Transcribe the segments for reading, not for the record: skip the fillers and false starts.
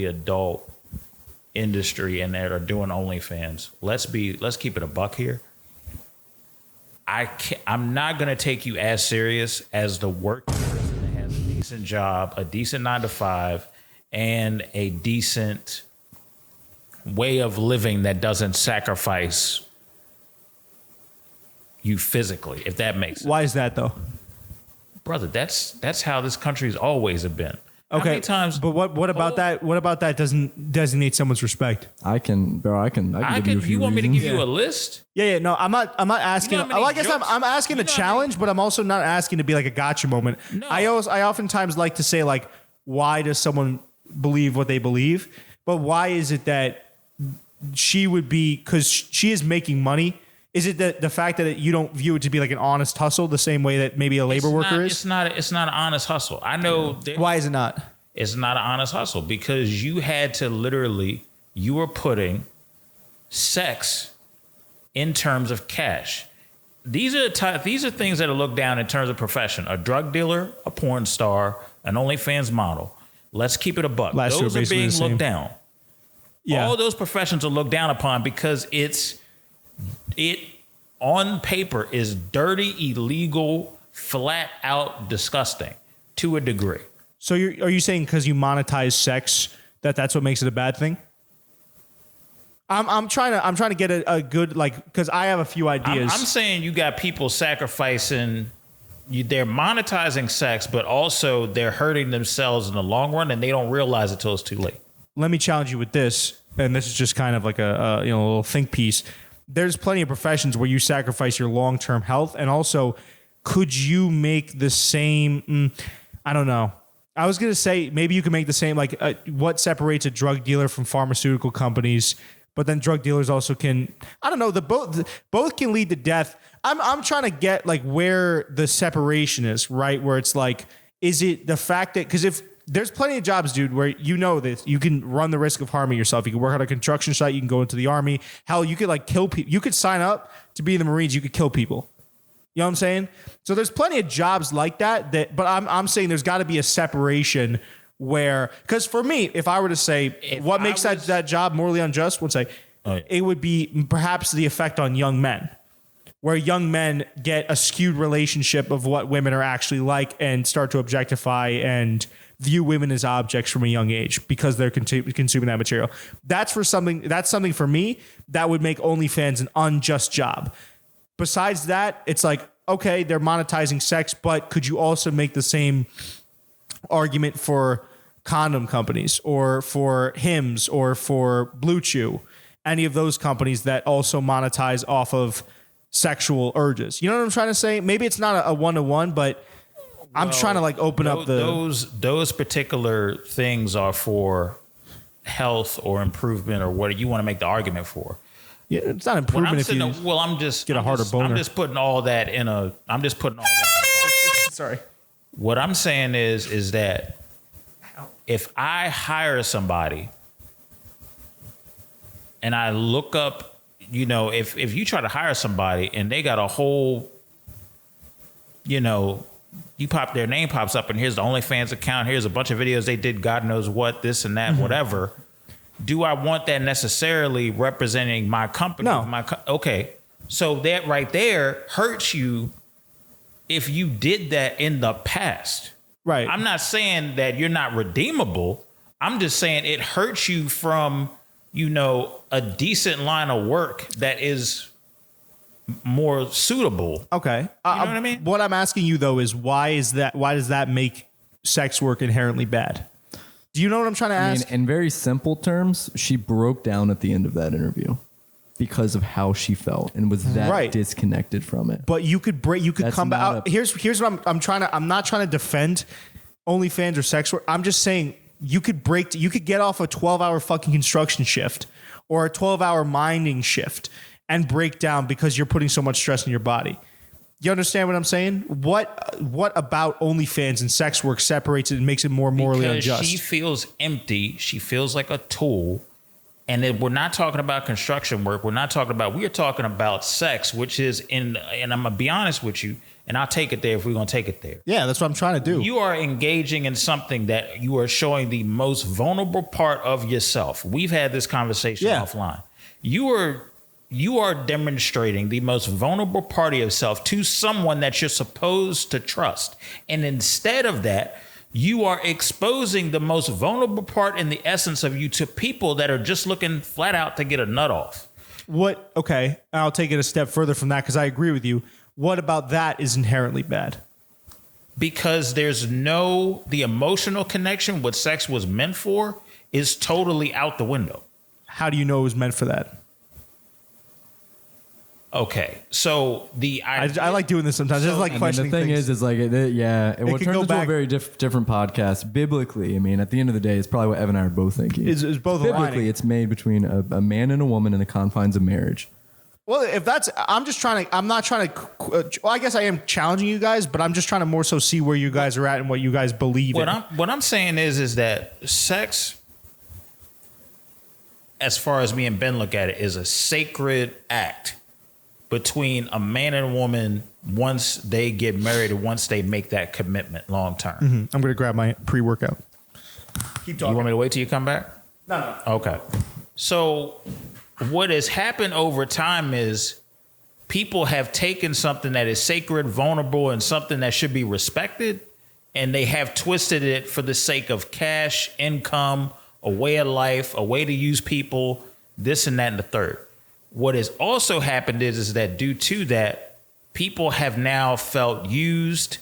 fully adult industry and that are doing OnlyFans. Let's keep it a buck here. I'm not gonna take you as serious as the working person that has a decent job, a decent 9 to 5, and a decent way of living that doesn't sacrifice you physically, if that makes sense. Why is that though? Brother, that's how this country's always have been. Okay, how many times? But what about that? What about that doesn't designate someone's respect? I can give you a few You want me to give reasons. you a list? Yeah. No, I'm not asking. You know how many Well, I guess jokes- I'm asking you a know how challenge, but I'm also not asking to be like a gotcha moment. No. I oftentimes like to say like, why does someone believe what they believe? But why is it that she would be, because she is making money? Is it the fact that you don't view it to be like an honest hustle the same way that maybe a labor worker is? It's not an honest hustle. I know. Why is it not? It's not an honest hustle because you had to you were putting sex in terms of cash. These are things that are looked down in terms of profession. A drug dealer, a porn star, an OnlyFans model. Let's keep it a buck. Last two are Those are basically being the same. looked down. Yeah. All those professions are looked down upon because it on paper is dirty, illegal, flat out disgusting to a degree. So are you saying because you monetize sex that's what makes it a bad thing? I'm trying to get a good, like, because I have a few ideas. I'm saying you got people sacrificing. They're monetizing sex, but also they're hurting themselves in the long run, and they don't realize it till it's too late. Let me challenge you with this, and this is just kind of like a little think piece. There's plenty of professions where you sacrifice your long-term health, and also, could you make the same? I don't know. I was gonna say maybe you can make the same. Like, what separates a drug dealer from pharmaceutical companies? But then drug dealers also can. I don't know. Both can lead to death. I'm trying to get like where the separation is, right? Where it's like, is it the fact that, because if there's plenty of jobs, dude, where you know this, you can run the risk of harming yourself. You can work on a construction site. You can go into the army. Hell, you could like kill people. You could sign up to be in the Marines. You could kill people. You know what I'm saying? So there's plenty of jobs like that. But I'm saying there's got to be a separation where, because for me, if I were to say what makes that job morally unjust, would say it would be perhaps the effect on young men, where young men get a skewed relationship of what women are actually like and start to objectify and view women as objects from a young age because they're consuming that material. That's something for me that would make OnlyFans an unjust job. Besides that, it's like, okay, they're monetizing sex, but could you also make the same argument for condom companies or for Hims or for Blue Chew, any of those companies that also monetize off of sexual urges? You know what I'm trying to say? Maybe it's not a one-to-one, but I'm trying to like open up those particular things are for health or improvement or what you want to make the argument for. Yeah, it's not improvement if you I'm just get a harder boner. I'm just putting all that in a. Sorry. What I'm saying is that if I hire somebody and I look up, if you try to hire somebody and they got a whole, you pop their name pops up and here's the OnlyFans account, here's a bunch of videos they did, God knows what, this and that, whatever. Do I want that necessarily representing my company? No. Okay. So that right there hurts you if you did that in the past. Right. I'm not saying that you're not redeemable. I'm just saying it hurts you from, a decent line of work that is more suitable. Okay. You know what I mean? What I'm asking you though is why does that make sex work inherently bad? Do you know what I'm trying to ask? In very simple terms, she broke down at the end of that interview because of how she felt and was that disconnected from it. But you could come back. Here's what I'm not trying to defend OnlyFans or sex work. I'm just saying you could get off a 12-hour fucking construction shift or a 12-hour mining shift and break down because you're putting so much stress in your body. You understand what I'm saying? What about OnlyFans and sex work separates it and makes it more morally unjust? She feels empty. She feels like a tool. And we're not talking about construction work. We are talking about sex, which is and I'm going to be honest with you, and I'll take it there if we're going to take it there. Yeah, that's what I'm trying to do. You are engaging in something that you are showing the most vulnerable part of yourself. We've had this conversation offline. You are demonstrating the most vulnerable part of yourself to someone that you're supposed to trust. And instead of that, you are exposing the most vulnerable part in the essence of you to people that are just looking flat out to get a nut off. Okay, I'll take it a step further from that because I agree with you. What about that is inherently bad? Because the emotional connection, what sex was meant for, is totally out the window. How do you know it was meant for that? Okay, so I like doing this sometimes. It's like questioning the thing things. is like, it turns go into back- a very different podcast. Biblically, I mean, at the end of the day, it's probably what Evan and I are both thinking. Is both Biblically, aligning. it's made between a man and a woman in the confines of marriage. Well, if that's, I'm not trying to, well, I guess I am challenging you guys, but I'm just trying to more so see where you guys are at and what you guys believe in. What I'm saying is that sex, as far as me and Ben look at it, is a sacred act between a man and a woman once they get married and once they make that commitment long term. I'm going to grab my pre-workout. Keep You want me to wait till you come back? No. Okay. So what has happened over time is people have taken something that is sacred, vulnerable, and something that should be respected, and they have twisted it for the sake of cash, income, a way of life, a way to use people, this and that and the third. What has also happened is that due to that, people have now felt used.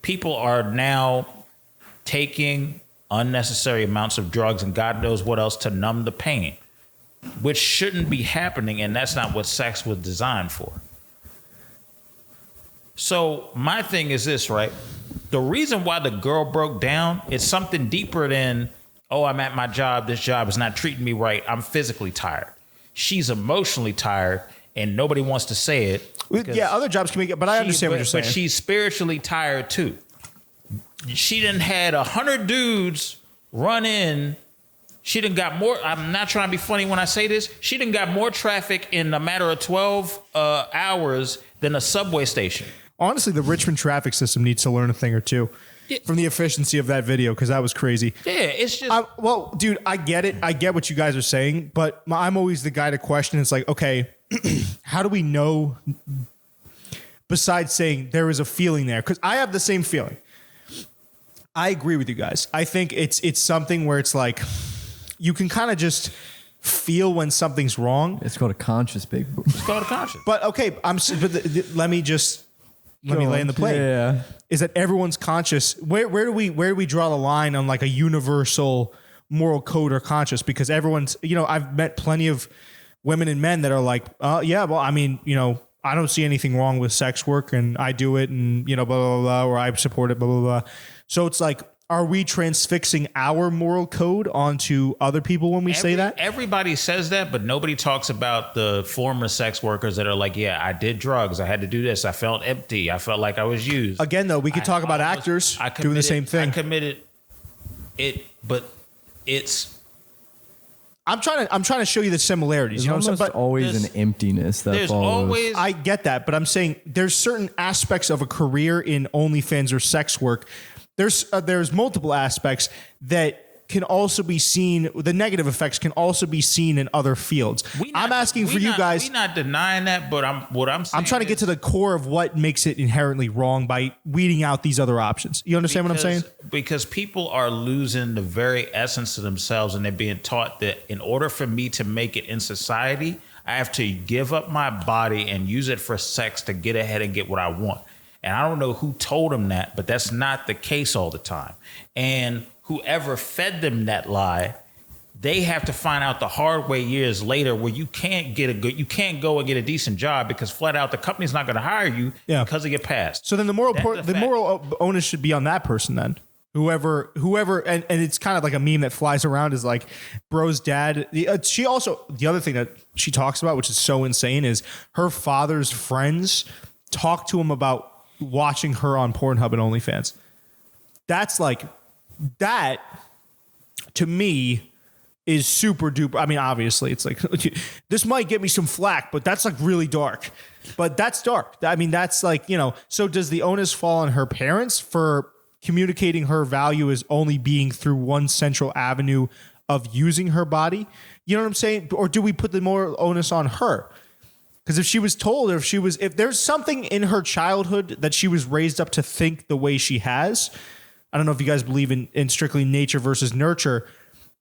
People are now taking unnecessary amounts of drugs and God knows what else to numb the pain, which shouldn't be happening, and that's not what sex was designed for. So my thing is this, right? The reason why the girl broke down is something deeper than, oh, I'm at my job, this job is not treating me right, I'm physically tired. She's emotionally tired, and nobody wants to say it. Yeah, other jobs can make it, but I understand what you're saying. But she's spiritually tired too. She done had 100 dudes run in. She done got more. I'm not trying to be funny when I say this. She done got more traffic in a matter of 12 hours than a subway station. Honestly, the Richmond traffic system needs to learn a thing or two from the efficiency of that video because that was crazy. Yeah, it's just. Well, dude, I get it. I get what you guys are saying, but I'm always the guy to question. It's like, okay, how do we know besides saying there is a feeling there? Because I have the same feeling. I agree with you guys. I think it's something where it's like you can kind of just feel when something's wrong. It's called a conscious big. It's called a conscious. But okay, let me lay in the plate. Yeah. Is that everyone's conscious? Where do we draw the line on like a universal moral code or conscious? Because everyone's, I've met plenty of women and men that are like, yeah, well, I mean, I don't see anything wrong with sex work and I do it and, blah, blah, blah, or I support it, blah, blah, blah. So it's like, are we transfixing our moral code onto other people when we say that? Everybody says that, but nobody talks about the former sex workers that are like, yeah, I did drugs. I had to do this. I felt empty. I felt like I was used. Again, though, we could talk about actors doing the same thing. I committed it, but it's... I'm trying to show you the similarities. There's almost always an emptiness that there's follows. always... I get that, but I'm saying there's certain aspects of a career in OnlyFans or sex work. There's multiple aspects that can also be seen. The negative effects can also be seen in other fields. I'm asking for you guys. We're not denying that, but I'm saying. I'm trying to get to the core of what makes it inherently wrong by weeding out these other options. You understand what I'm saying? Because people are losing the very essence of themselves, and they're being taught that in order for me to make it in society, I have to give up my body and use it for sex to get ahead and get what I want. And I don't know who told them that, but that's not the case all the time. And whoever fed them that lie, they have to find out the hard way years later where you can't go and get a decent job because flat out the company's not going to hire you because of your past. So then the moral onus should be on that person then. Whoever, and it's kind of like a meme that flies around is like bro's dad. She also, the other thing that she talks about, which is so insane, is her father's friends talk to him about watching her on Pornhub and OnlyFans. That's like, that to me is super duper. I mean, obviously, it's like this might get me some flack, but that's like really dark. But that's dark. I mean, that's like, so does the onus fall on her parents for communicating her value as only being through one central avenue of using her body? You know what I'm saying? Or do we put the more onus on her? Because if she was told, or if there's something in her childhood that she was raised up to think the way she has, I don't know if you guys believe in strictly nature versus nurture,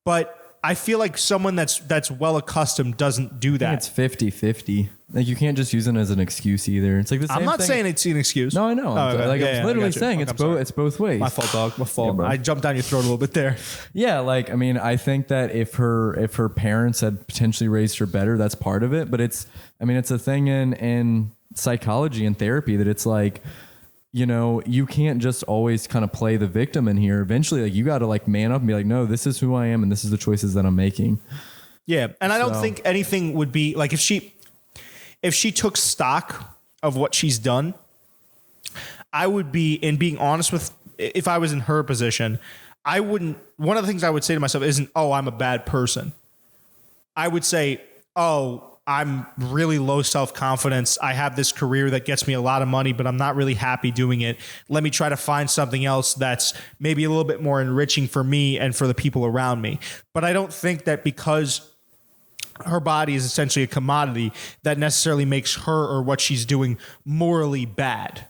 but I feel like someone that's well accustomed doesn't do that. It's 50-50. Like you can't just use it as an excuse either. It's like the same I'm not thing. saying it's an excuse. No, I know. I'm literally saying it's both ways. My fault, dog. My fault. Yeah, I jumped down your throat a little bit there. Yeah, like I mean, I think that if her parents had potentially raised her better, that's part of it. But it's a thing in psychology and therapy that it's like, you can't just always kind of play the victim in here. Eventually, like you got to like man up and be like, no, this is who I am and this is the choices that I'm making. Yeah, and I don't think anything would be like if she took stock of what she's done. I would be, in being honest with, if I was in her position, I wouldn't. One of the things I would say to myself isn't, "Oh, I'm a bad person." I would say, "Oh, I'm really low self-confidence. I have this career that gets me a lot of money, but I'm not really happy doing it. Let me try to find something else that's maybe a little bit more enriching for me and for the people around me." But I don't think that because her body is essentially a commodity that necessarily makes her or what she's doing morally bad.